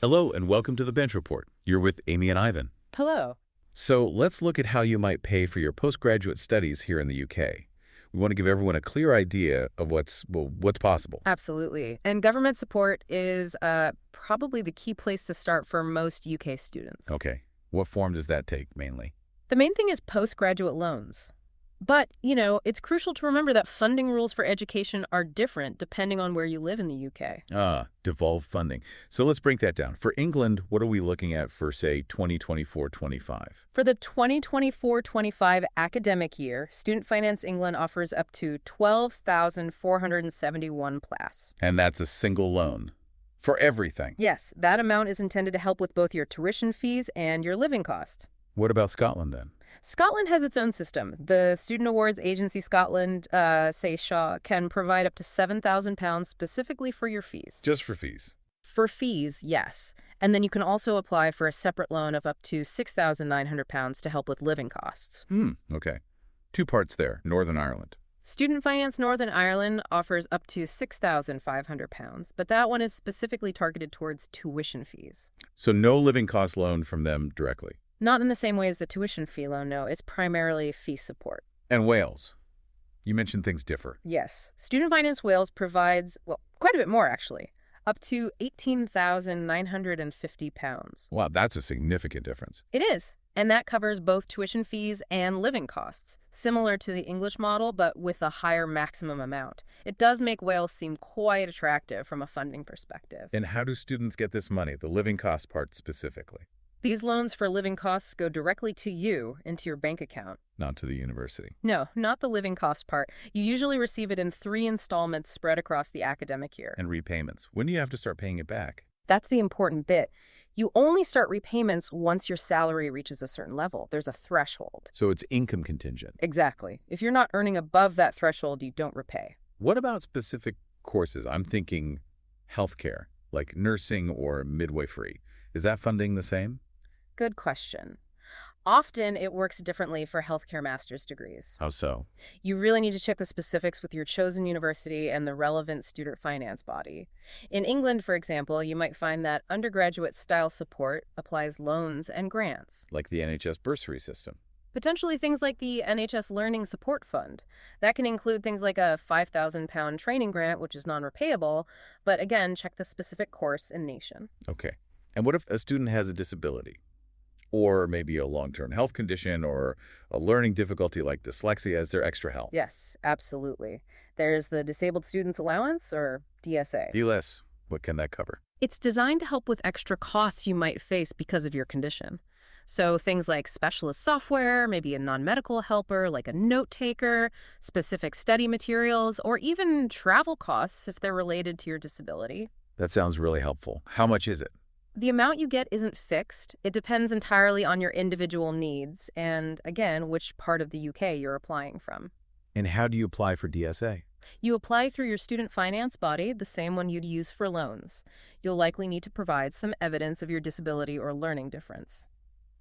Hello and welcome to the Bench Report. You're with Amy and Ivan. Hello. So let's look at how you might pay for your postgraduate studies here in the UK. We want to give everyone a clear idea of what's possible. Absolutely. And government support is probably the key place to start for most UK students. Okay. What form does that take mainly? The main thing is postgraduate loans. But, it's crucial to remember that funding rules for education are different depending on where you live in the UK. Devolved funding. So let's break that down. For England, what are we looking at for, say, 2024-25? For the 2024-25 academic year, Student Finance England offers up to 12,471 PLAS. And that's a single loan for everything. Yes, that amount is intended to help with both your tuition fees and your living costs. What about Scotland then? Scotland has its own system. The Student Awards Agency Scotland, say Shaw, can provide up to £7,000 specifically for your fees. Just for fees? For fees, yes. And then you can also apply for a separate loan of up to £6,900 to help with living costs. Okay. Two parts there, Northern Ireland. Student Finance Northern Ireland offers up to £6,500, but that one is specifically targeted towards tuition fees. So no living cost loan from them directly? Not in the same way as the tuition fee loan, no. It's primarily fee support. And Wales? You mentioned things differ. Yes. Student Finance Wales provides, well, quite a bit more, actually. Up to £18,950. Wow, that's a significant difference. It is. And that covers both tuition fees and living costs, similar to the English model, but with a higher maximum amount. It does make Wales seem quite attractive from a funding perspective. And how do students get this money, the living cost part specifically? These loans for living costs go directly to you into your bank account. Not to the university. No, not the living cost part. You usually receive it in 3 installments spread across the academic year. And repayments. When do you have to start paying it back? That's the important bit. You only start repayments once your salary reaches a certain level. There's a threshold. So it's income contingent. Exactly. If you're not earning above that threshold, you don't repay. What about specific courses? I'm thinking healthcare, like nursing or midwifery. Is that funding the same? Good question. Often it works differently for healthcare master's degrees. How so? You really need to check the specifics with your chosen university and the relevant student finance body. In England, for example, you might find that undergraduate-style support applies loans and grants. Like the NHS bursary system. Potentially things like the NHS Learning Support Fund. That can include things like a £5,000 training grant, which is non-repayable, but again, check the specific course and nation. Okay. And what if a student has a disability? Or maybe a long-term health condition or a learning difficulty like dyslexia? Is there extra help? Yes, absolutely. There's the Disabled Students Allowance, or DSA. DLS, what can that cover? It's designed to help with extra costs you might face because of your condition. So things like specialist software, maybe a non-medical helper like a note taker, specific study materials, or even travel costs if they're related to your disability. That sounds really helpful. How much is it? The amount you get isn't fixed. It depends entirely on your individual needs and, again, which part of the UK you're applying from. And how do you apply for DSA? You apply through your student finance body, the same one you'd use for loans. You'll likely need to provide some evidence of your disability or learning difference.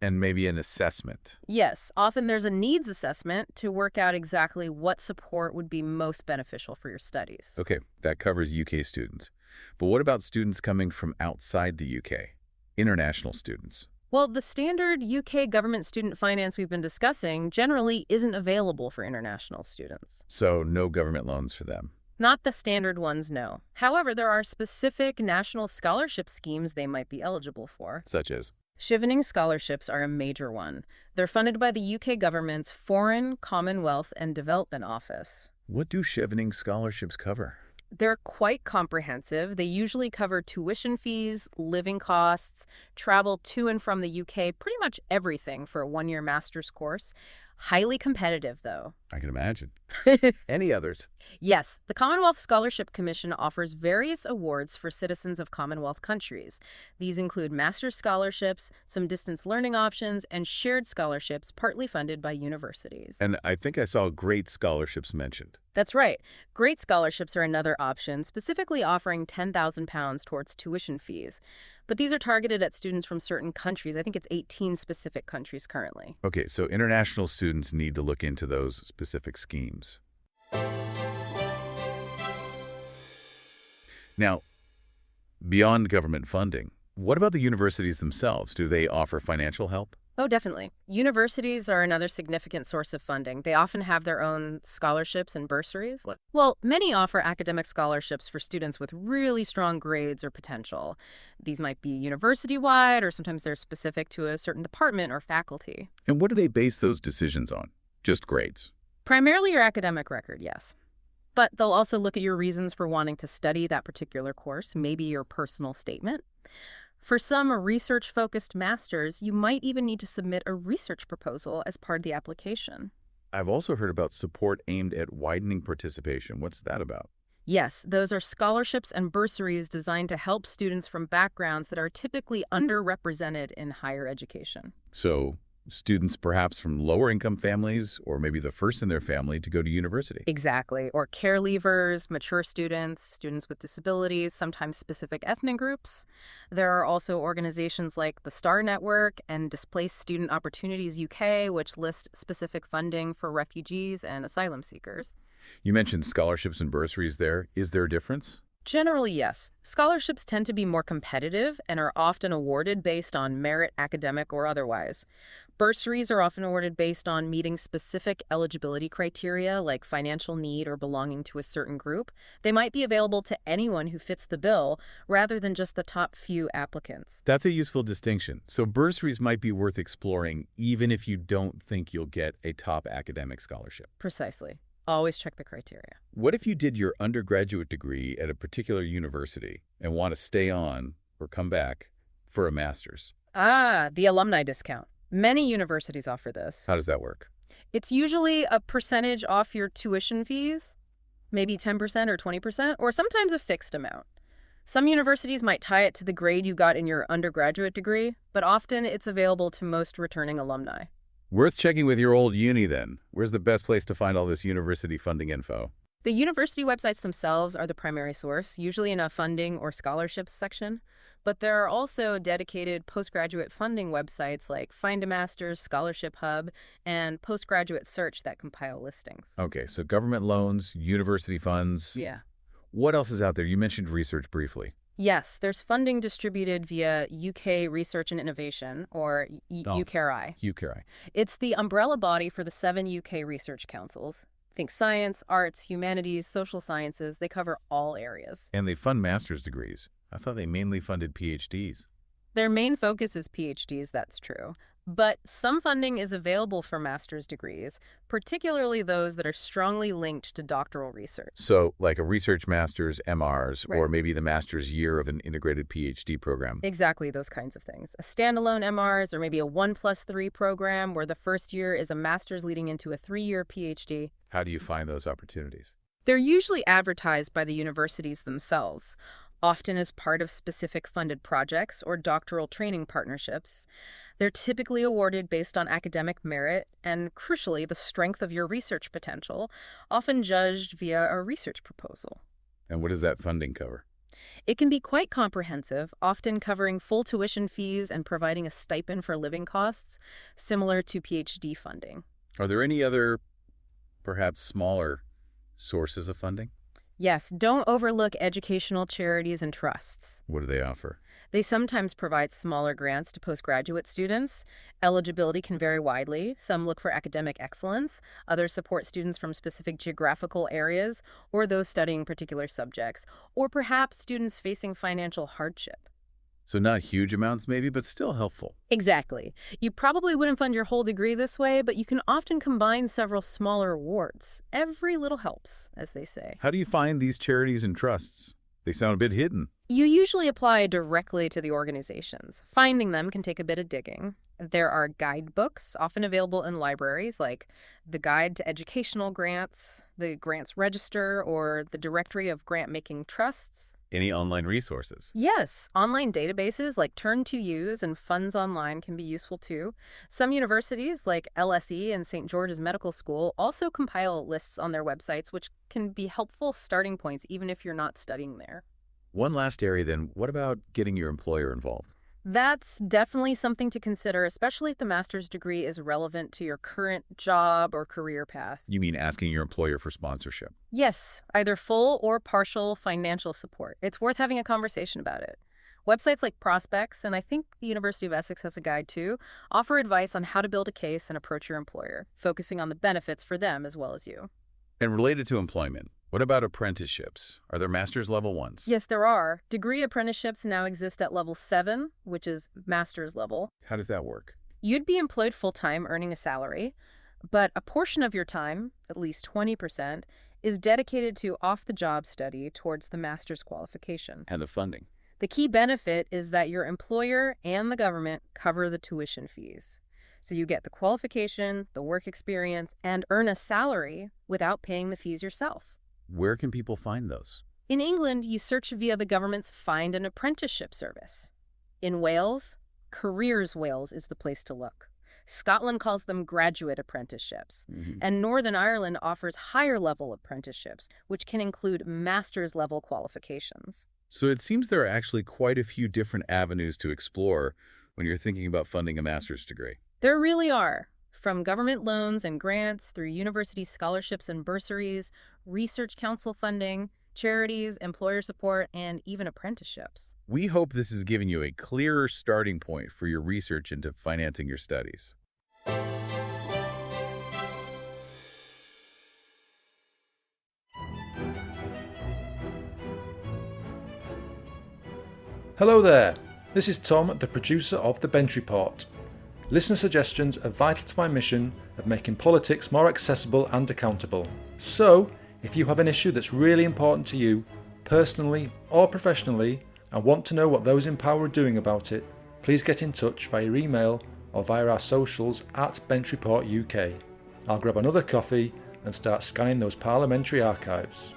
And maybe an assessment. Yes, often there's a needs assessment to work out exactly what support would be most beneficial for your studies. Okay, that covers UK students. But what about students coming from outside the UK? International students? Well, the standard UK government student finance we've been discussing generally isn't available for international students. So no government loans for them? Not the standard ones, no. However, there are specific national scholarship schemes they might be eligible for. Such as? Chevening scholarships are a major one. They're funded by the UK government's Foreign, Commonwealth and Development Office. What do Chevening scholarships cover? They're quite comprehensive. They usually cover tuition fees, living costs, travel to and from the UK, pretty much everything for a one-year master's course. Highly competitive, though. I can imagine. Any others? Yes, the Commonwealth Scholarship Commission offers various awards for citizens of Commonwealth countries. These include master's scholarships, some distance learning options, and shared scholarships partly funded by universities. And I think I saw great scholarships mentioned. That's right. Great scholarships are another option, specifically offering £10,000 towards tuition fees. But these are targeted at students from certain countries. I think it's 18 specific countries currently. Okay, so international students need to look into those specific schemes. Now, beyond government funding, What about the universities themselves? Do they offer financial help? Oh, definitely. Universities are another significant source of funding. They often have their own scholarships and bursaries. Well, many offer academic scholarships for students with really strong grades or potential. These might be university-wide, or sometimes they're specific to a certain department or faculty. And what do they base those decisions on? Just grades? Primarily your academic record, yes. But they'll also look at your reasons for wanting to study that particular course, maybe your personal statement. For some research-focused masters, you might even need to submit a research proposal as part of the application. I've also heard about support aimed at widening participation. What's that about? Yes, those are scholarships and bursaries designed to help students from backgrounds that are typically underrepresented in higher education. So, students perhaps from lower income families, or maybe the first in their family to go to university. Exactly. Or care leavers, mature students, students with disabilities, sometimes specific ethnic groups. There are also organizations like the STAR Network and Displaced Student Opportunities UK, which list specific funding for refugees and asylum seekers. You mentioned scholarships and bursaries there. Is there a difference? Generally, yes. Scholarships tend to be more competitive and are often awarded based on merit, academic or otherwise. Bursaries are often awarded based on meeting specific eligibility criteria like financial need or belonging to a certain group. They might be available to anyone who fits the bill rather than just the top few applicants. That's a useful distinction. So bursaries might be worth exploring even if you don't think you'll get a top academic scholarship. Precisely. Always check the criteria. What if you did your undergraduate degree at a particular university and want to stay on or come back for a master's? The alumni discount. Many universities offer this. How does that work? It's usually a percentage off your tuition fees, maybe 10% or 20%, or sometimes a fixed amount. Some universities might tie it to the grade you got in your undergraduate degree, but often it's available to most returning alumni. Worth checking with your old uni then. Where's the best place to find all this university funding info? The university websites themselves are the primary source, usually in a funding or scholarships section. But there are also dedicated postgraduate funding websites like Find a Master's, Scholarship Hub, and Postgraduate Search that compile listings. Okay, so government loans, university funds. Yeah. What else is out there? You mentioned research briefly. Yes, there's funding distributed via UK Research and Innovation, or UKRI. UKRI. It's the umbrella body for the 7 UK research councils. Think science, arts, humanities, social sciences. They cover all areas. And they fund master's degrees. I thought they mainly funded PhDs. Their main focus is PhDs, that's true. But some funding is available for master's degrees, particularly those that are strongly linked to doctoral research. So, like a research master's, MRs, Right. or maybe the master's year of an integrated PhD program. Exactly those kinds of things. A standalone MRs or maybe a 1+3 program where the first year is a master's leading into a 3-year PhD. How do you find those opportunities? They're usually advertised by the universities themselves, often as part of specific funded projects or doctoral training partnerships. They're typically awarded based on academic merit and, crucially, the strength of your research potential, often judged via a research proposal. And what does that funding cover? It can be quite comprehensive, often covering full tuition fees and providing a stipend for living costs, similar to PhD funding. Are there any other, perhaps smaller, sources of funding? Yes, don't overlook educational charities and trusts. What do they offer? They sometimes provide smaller grants to postgraduate students. Eligibility can vary widely. Some look for academic excellence. Others support students from specific geographical areas or those studying particular subjects, or perhaps students facing financial hardship. So not huge amounts maybe, but still helpful. Exactly. You probably wouldn't fund your whole degree this way, but you can often combine several smaller awards. Every little helps, as they say. How do you find these charities and trusts? They sound a bit hidden. You usually apply directly to the organizations. Finding them can take a bit of digging. There are guidebooks, often available in libraries, like the Guide to Educational Grants, the Grants Register, or the Directory of Grant-Making Trusts. Any online resources? Yes, online databases like Turn2Use and Funds Online can be useful too. Some universities, like LSE and St. George's Medical School, also compile lists on their websites, which can be helpful starting points even if you're not studying there. One last area then, what about getting your employer involved? That's definitely something to consider, especially if the master's degree is relevant to your current job or career path. You mean asking your employer for sponsorship? Yes, either full or partial financial support. It's worth having a conversation about it. Websites like Prospects, and I think the University of Essex has a guide too, offer advice on how to build a case and approach your employer, focusing on the benefits for them as well as you. And related to employment, what about apprenticeships? Are there master's level ones? Yes, there are. Degree apprenticeships now exist at level 7, which is master's level. How does that work? You'd be employed full-time earning a salary, but a portion of your time, at least 20%, is dedicated to off-the-job study towards the master's qualification. And the funding? The key benefit is that your employer and the government cover the tuition fees. So you get the qualification, the work experience, and earn a salary without paying the fees yourself. Where can people find those? In England, you search via the government's Find an Apprenticeship service. In Wales, Careers Wales is the place to look. Scotland calls them graduate apprenticeships, and Northern Ireland offers higher-level apprenticeships, which can include master's-level qualifications. So it seems there are actually quite a few different avenues to explore when you're thinking about funding a master's degree. There really are. From government loans and grants through university scholarships and bursaries, research council funding, charities, employer support, and even apprenticeships. We hope this has given you a clearer starting point for your research into financing your studies. Hello there, this is Tom, the producer of The Bench Report. Listener suggestions are vital to my mission of making politics more accessible and accountable. So, if you have an issue that's really important to you, personally or professionally, and want to know what those in power are doing about it, please get in touch via email or via our socials at Bench Report UK. I'll grab another coffee and start scanning those parliamentary archives.